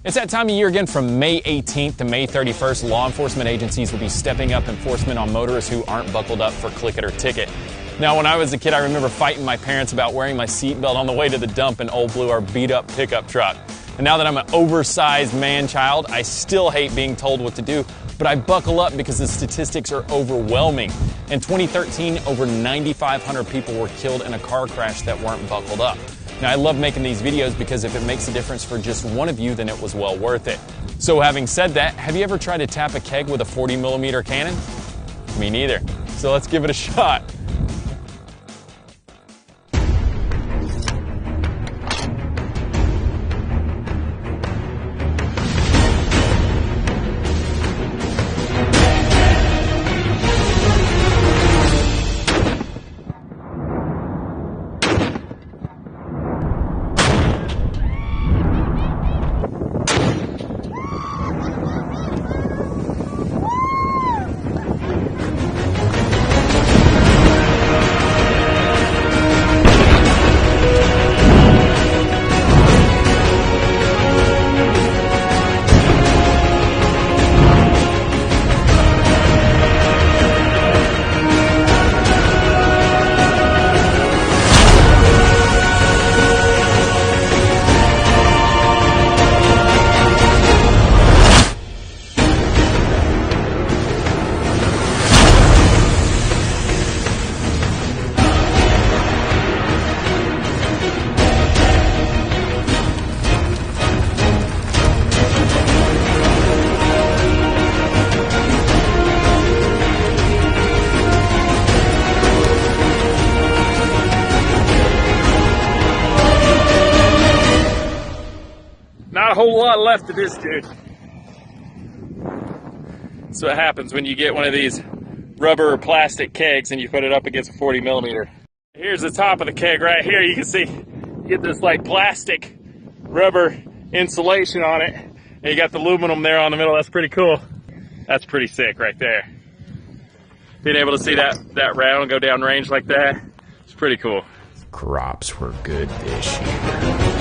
It's that time of year again. From May 18th to May 31st, law enforcement agencies will be stepping up enforcement on motorists who aren't buckled up for click it or ticket. Now, when I was a kid, I remember fighting my parents about wearing my seatbelt on the way to the dump in Old Blue, our beat-up pickup truck. And now that I'm an oversized man-child, I still hate being told what to do, but I buckle up because the statistics are overwhelming. In 2013, over 9,500 people were killed in a car crash that weren't buckled up. Now, I love making these videos because if it makes a difference for just one of you, then it was well worth it. So having said that, have you ever tried to tap a keg with a 40mm cannon? Me neither. So let's give it a shot. Not a whole lot left of this, dude. That's what happens when you get one of these rubber or plastic kegs and you put it up against a 40mm. Here's the top of the keg right here. You can see you get this like plastic rubber insulation on it, and you got the aluminum there on the middle. That's pretty cool. That's pretty sick right there. Being able to see that round go down range like that, it's pretty cool. Crops were good this year.